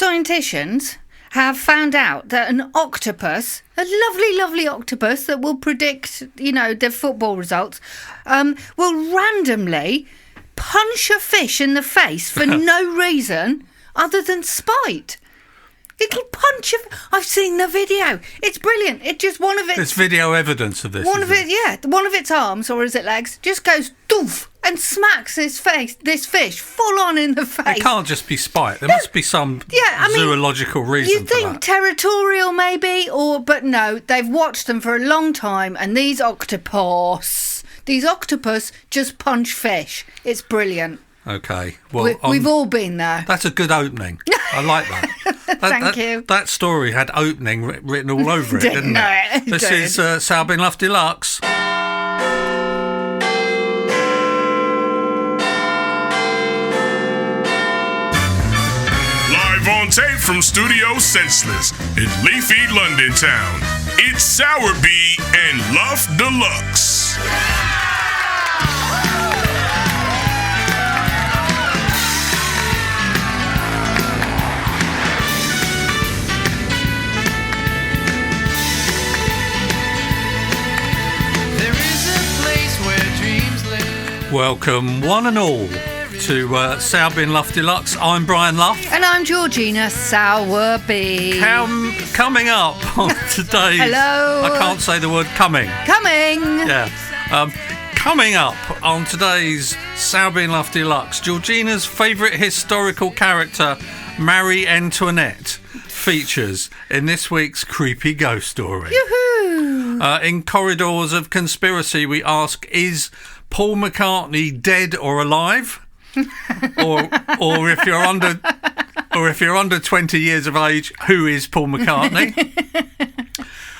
scientists have found out that an octopus, a lovely, lovely octopus that will predict, their football results, will randomly punch a fish in the face for no reason other than spite. It'll punch I've seen the video. It's brilliant. It just There's video evidence of this. One of its arms, or is it legs, just goes doof and smacks this fish full on in the face. It can't just be spite. There must be some zoological reason you'd think territorial maybe, but no, they've watched them for a long time, and these octopus just punch fish. It's brilliant. Okay. Well, we've all been there. That's a good opening. I like that. Thank you. That story had opening written all over it, didn't it? This is Sowerby and Luff Deluxe. Live on tape from Studio Senseless in leafy London town, it's Sowerby and Luff Deluxe. Welcome, one and all, to Sowerby and Luff Deluxe. I'm Brian Luff. And I'm Georgina Sowerby. Coming up on today's... Hello. I can't say the word coming. Coming. Yeah. Coming up on today's Sowerby and Luff Deluxe, Georgina's favourite historical character, Marie Antoinette, features in this week's creepy ghost story. Yoo-hoo. In Corridors of Conspiracy, we ask, is Paul McCartney dead or alive? or if you're under 20 years of age, who is Paul McCartney?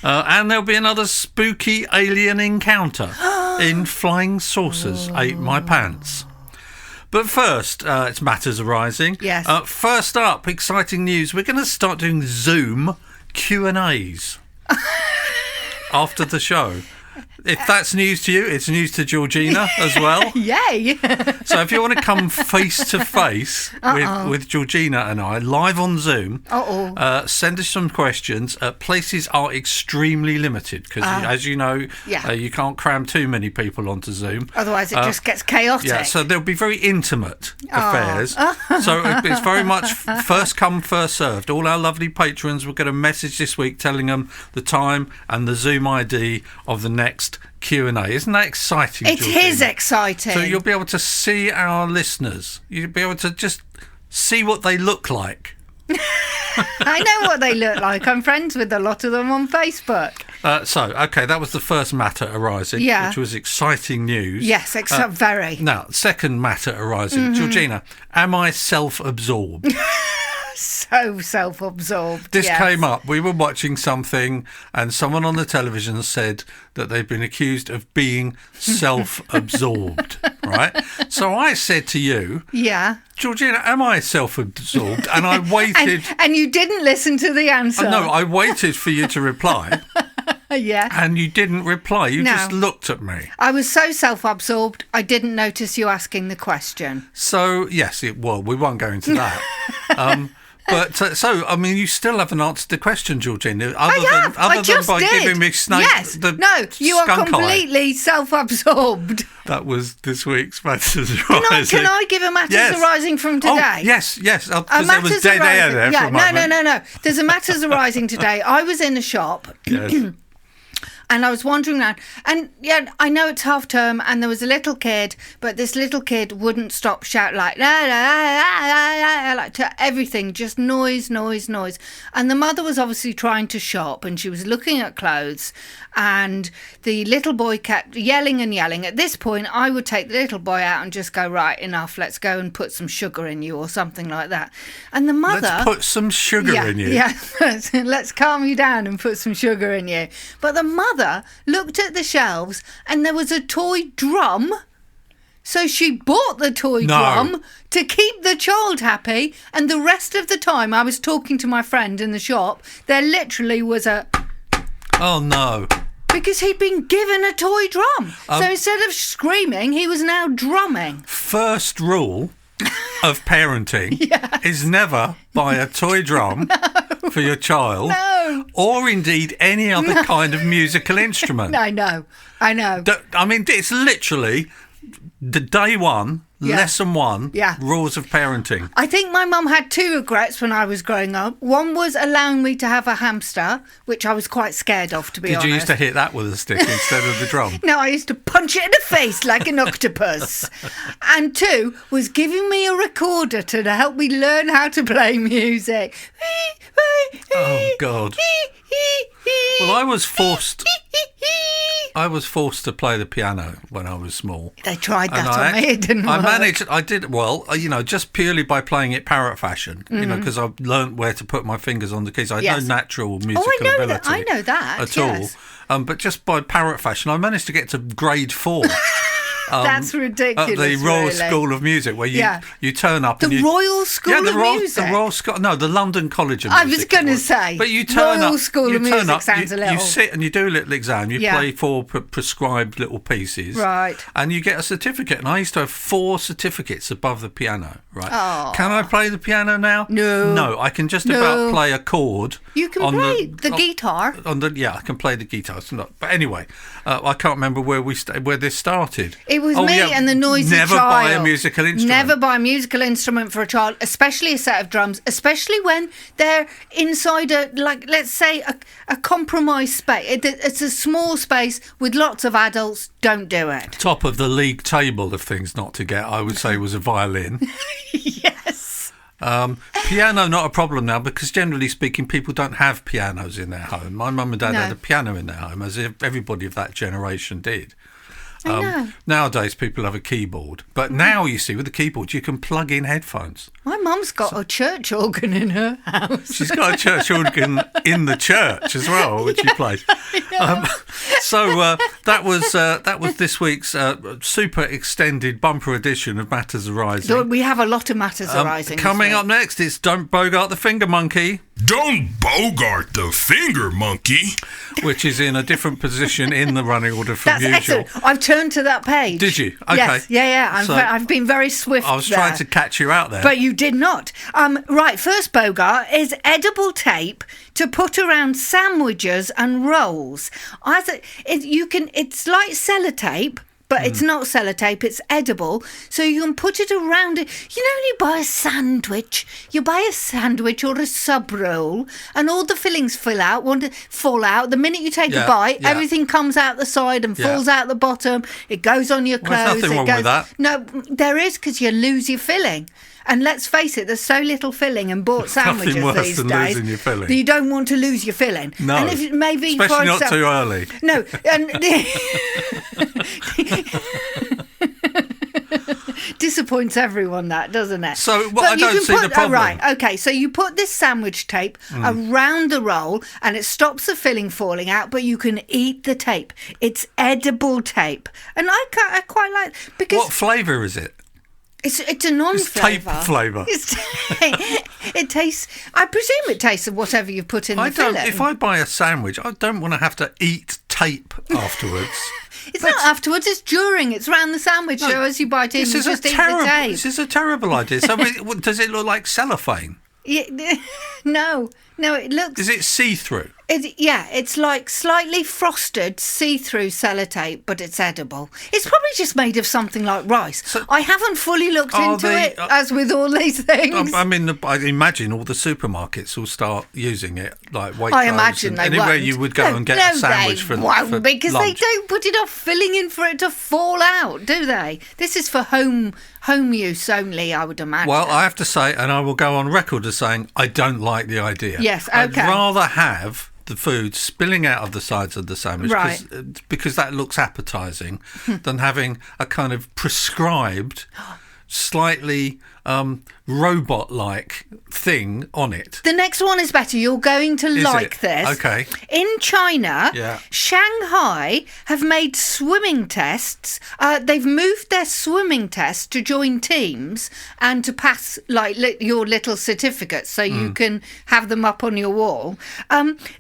And there'll be another spooky alien encounter in Flying Saucers Ate My Pants. But first, it's Matters Arising. Yes. First up, exciting news. We're going to start doing Zoom Q&As after the show. If that's news to you, it's news to Georgina as well. Yay! So if you want to come face to face with Georgina and I live on Zoom, send us some questions. Places are extremely limited because, as you know, you can't cram too many people onto Zoom. Otherwise, it just gets chaotic. Yeah, so there'll be very intimate affairs. So it's very much first come, first served. All our lovely patrons will get a message this week telling them the time and the Zoom ID of the next Q&A. Isn't that exciting, Georgina? It is exciting. So you'll be able to see our listeners. You'll be able to just see what they look like. I know what they look like. I'm friends with a lot of them on Facebook. That was the first matter arising, which was exciting news. Yes, very. Now, second matter arising. Georgina, am I self-absorbed? So self-absorbed. This came up. We were watching something and someone on the television said that they've been accused of being self-absorbed, right? So I said to you, Georgina, am I self-absorbed? And I waited. and you didn't listen to the answer. No, I waited for you to reply. Yeah. And you didn't reply. You just looked at me. I was so self-absorbed, I didn't notice you asking the question. So, yes, we won't go into that. But you still haven't answered the question, Georgina. I just did. Giving me snake. Yes. No, you are completely self-absorbed. That was this week's Matters Arising. Can I give a Matters Arising from today? Oh, yes. Because there was dead air there for a moment. No. There's a Matters Arising today. I was in a shop. Yes. And I was wandering around, and I know it's half term, and there was a little kid, but this little kid wouldn't stop shouting like la, la, la, la, la, like to everything, just noise. And the mother was obviously trying to shop, and she was looking at clothes, and the little boy kept yelling and yelling. At this point, I would take the little boy out and just go, right, enough, let's go and put some sugar in you or something like that. And the mother... Let's put some sugar in you. Yeah, let's calm you down and put some sugar in you. But the mother looked at the shelves and there was a toy drum. So she bought the toy drum to keep the child happy. And the rest of the time I was talking to my friend in the shop, there literally was a... Oh, no. Because he'd been given a toy drum. So instead of screaming, he was now drumming. First rule of parenting is never buy a toy drum for your child, or indeed any other kind of musical instrument. I know. I mean, it's literally the day one, lesson one, rules of parenting. I think my mum had 2 regrets when I was growing up. One was allowing me to have a hamster, which I was quite scared of, to be honest. Did you used to hit that with a stick instead of the drum? No, I used to punch it in the face like an octopus. And 2 was giving me a recorder to help me learn how to play music. Oh, God. Well, I was forced to play the piano when I was small. They tried that on me, it didn't work. I did, well, just purely by playing it parrot fashion, because I learnt where to put my fingers on the keys. I had no natural musical ability. I know that, at all. But just by parrot fashion, I managed to get to grade 4. That's ridiculous. At the Royal School of Music, where you turn up. The Royal School of Music? The London College of Music. I was going to say. But you turn Royal up. School of Music sounds a little. You sit and you do a little exam. You play 4 prescribed little pieces. Right. And you get a certificate. And I used to have 4 certificats above the piano. Right. Oh. Can I play the piano now? No. No, I can just about play a chord. You can play the guitar. I can play the guitar. But anyway, I can't remember where this started. It was me and the noisy child. Never buy a musical instrument. Never buy a musical instrument for a child, especially a set of drums, especially when they're inside let's say, a compromised space. It's a small space with lots of adults. Don't do it. Top of the league table of things not to get, I would say, was a violin. Yes. Piano, not a problem now, because generally speaking, people don't have pianos in their home. My mum and dad had a piano in their home, as if everybody of that generation did. Nowadays, people have a keyboard. But now, you see, with the keyboard, you can plug in headphones. My mum's got a church organ in her house. She's got a church organ in the church as well, which she plays. That was this week's super extended bumper edition of Matters Arising. So we have a lot of Matters Arising. Coming up next, it's Don't Bogart the Finger Monkey. Don't bogart the finger monkey. Which is in a different position in the running order from That's usual. Excellent. I've turned to that page. Did you? Okay. Yes. Yeah. I've been very swift. I was trying to catch you out there. But you did not. Right, first bogart is edible tape to put around sandwiches and rolls. It's like sellotape. But it's not sellotape, it's edible. So you can put it around it. You know when you buy a sandwich? You buy a sandwich or a sub roll and all the fillings fall out. The minute you take a bite, everything comes out the side and falls out the bottom. It goes on your clothes. There's nothing wrong with that. No, there is, because you lose your filling. And let's face it, there's so little filling in bought sandwiches nothing worse these than days. Losing your filling. That you don't want to lose your filling. No, and if maybe especially not too early. No, and disappoints everyone, that, doesn't it? So I don't see the problem. Right, okay, so you put this sandwich tape around the roll and it stops the filling falling out, but you can eat the tape. It's edible tape. And I quite like, because... What flavour is it? It's a non-flavour. It's tape flavour. It tastes... I presume it tastes of whatever you put in the filling. If I buy a sandwich, I don't want to have to eat tape afterwards. It's not afterwards, it's during. It's around the sandwich. So as you bite in, you just eat the tape. This is a terrible idea. So does it look like cellophane? No, it looks... Is it see-through? It's like slightly frosted, see-through sellotape, but it's edible. It's probably just made of something like rice. So I haven't fully looked into it, as with all these things. I imagine all the supermarkets will start using it, like Waitrose. I imagine they anywhere won't. you would go and get a sandwich for because lunch. They don't put enough filling in for it to fall out, do they? This is for home use only, I would imagine. Well, I have to say, and I will go on record as saying, I don't like the idea. Yes, okay. I'd rather have the food spilling out of the sides of the sandwich, because that looks appetising, than having a kind of prescribed, slightly robot-like thing on it. The next one is better. You're going to like this. Okay. In China, Shanghai have made swimming tests. They've moved their swimming tests to join teams and to pass your little certificates so you can have them up on your wall.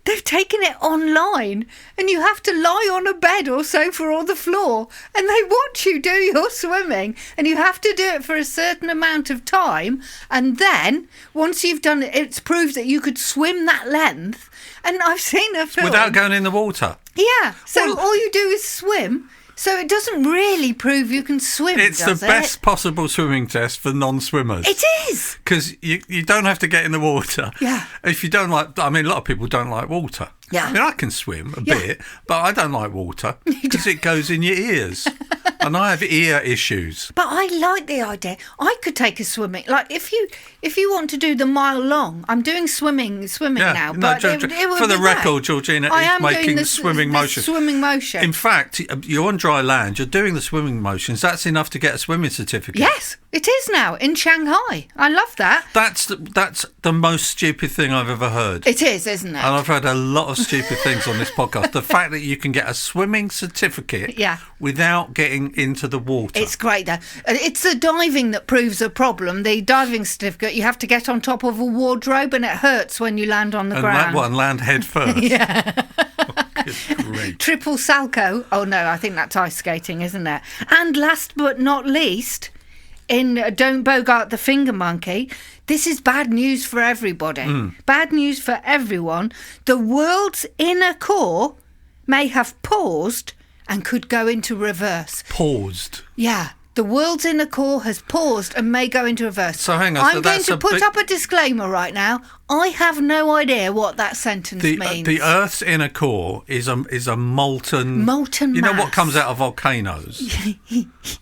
They've taken it online and you have to lie on a bed or sofa or the floor and they watch you do your swimming and you have to do it for a certain amount amount of time, and then once you've done it, it's proved that you could swim that length. And I've seen a film Without going in the water. Yeah, so Well, all you do is swim. So it doesn't really prove you can swim, it's does the it? best possible swimming test for non-swimmers. It is. Because you don't have to get in the water. Yeah. If you don't like... I mean, a lot of people don't like water. Yeah. I mean, I can swim a bit, but I don't like water because it goes in your ears. And I have ear issues. But I like the idea. I could take a swimming. Like, if you want to do the mile long, I'm doing swimming now. No, But it would for the be record, great. Georgina I is am doing making the swimming motion. Swimming motion. In fact, you're on dry land, you're doing the swimming motions. That's enough to get a swimming certificate. Yes, it is now in Shanghai. I love that. That's the most stupid thing I've ever heard. It is, isn't it? And I've heard a lot of stupid things on this podcast. The fact that you can get a swimming certificate without getting into the water. It's great, though. It's the diving that proves a problem. The diving certificate, you have to get on top of a wardrobe and it hurts when you land on the and ground. that one, land head first. Yeah. Good grief. Triple salco. Oh, no, I think that's ice skating, isn't it? And last but not least, in Don't Bogart the Finger Monkey, this is bad news for everybody. Bad news for everyone. The world's inner core may have paused and could go into reverse. Paused. Yeah. The world's inner core has paused and may go into reverse. So hang on. I'm going to put up a disclaimer right now. I have no idea what that sentence means. The Earth's inner core is a molten You know what mass. comes out of volcanoes?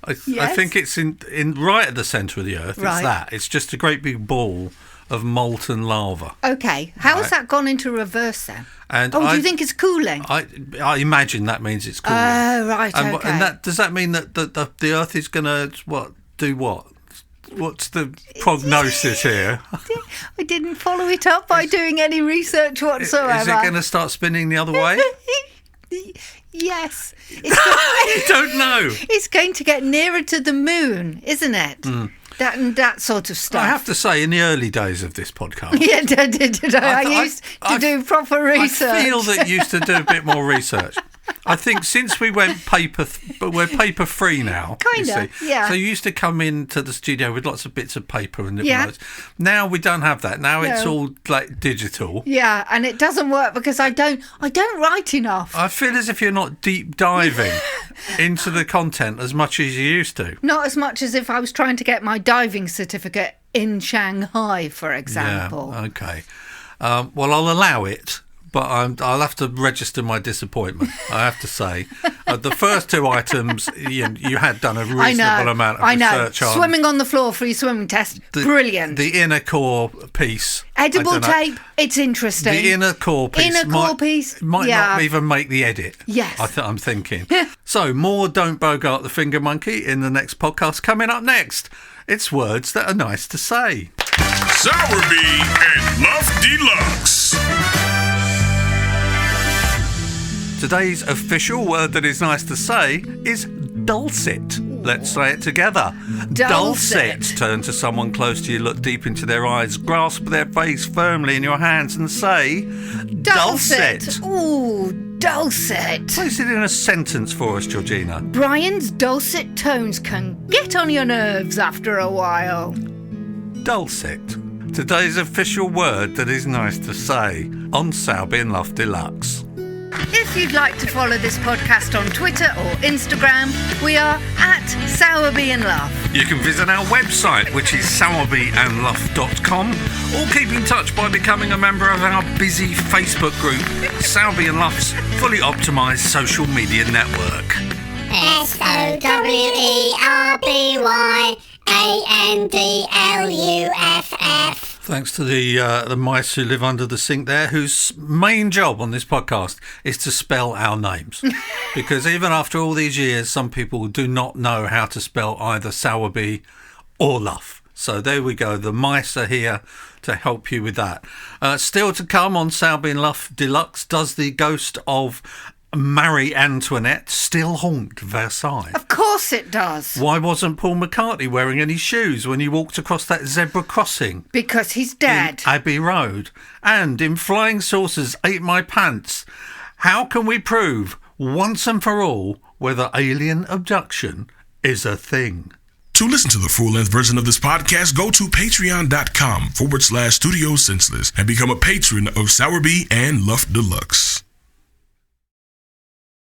I think it's in right at the centre of the Earth. Right. It's that. It's just a great big ball of molten lava. Okay. How has that gone into reverse then? And do you think it's cooling? I imagine that means it's cooling. Oh, right, okay. And does that mean that the Earth is going to do what? What's the prognosis here? I didn't follow it up by doing any research whatsoever. Is it going to start spinning the other way? Yes. I don't know. It's going to get nearer to the moon, isn't it? That sort of stuff. I have to say, in the early days of this podcast... Yeah, I used to do proper research. I feel that you used to do a bit more research. I think since we went but we're paper free now. Kind of, yeah. So you used to come into the studio with lots of bits of paper and little Yeah. notes. Now we don't have that. Now it's No. all like digital. Yeah, and it doesn't work because I don't write enough. I feel as if you're not deep diving into the content as much as you used to. Not as much as if I was trying to get my diving certificate in Shanghai, for example. Yeah, okay. Well, I'll allow it, but I'll have to register my disappointment, I have to say. The first two items, you had done a reasonable amount of research on. Swimming on the floor for your swimming test, brilliant. The inner core piece. Edible tape, it's interesting. The inner core piece might not even make the edit. Yes. I'm thinking. So, more Don't Bogart the Finger Monkey in the next podcast. Coming up next, it's words that are nice to say. Sowerby and Luff Deluxe. Today's official word that is nice to say is dulcet. Let's say it together. Dulcet. Turn to someone close to you, look deep into their eyes, grasp their face firmly in your hands and say, dulcet. Ooh, dulcet. Place it in a sentence for us, Georgina. Brian's dulcet tones can get on your nerves after a while. Dulcet. Today's official word that is nice to say on Sowerby and Luff Deluxe. If you'd like to follow this podcast on Twitter or Instagram, we are at Sowerby and Luff. You can visit our website, which is sowerbyandluff.com, or keep in touch by becoming a member of our busy Facebook group, Sowerby and Luff's fully optimised social media network. SOWERBYANDLUFF. Thanks to the mice who live under the sink there, whose main job on this podcast is to spell our names. Because even after all these years, some people do not know how to spell either Sowerby or Luff. So there we go. The mice are here to help you with that. Still to come on Sowerby and Luff Deluxe, does the ghost of Marie Antoinette still haunt Versailles? Of course it does. Why wasn't Paul McCartney wearing any shoes when he walked across that zebra crossing? Because he's dead. In Abbey Road. And in Flying Saucers Ate My Pants, how can we prove once and for all whether alien abduction is a thing? To listen to the full-length version of this podcast, go to patreon.com/Studio Senseless and become a patron of Sowerby and Luff Deluxe.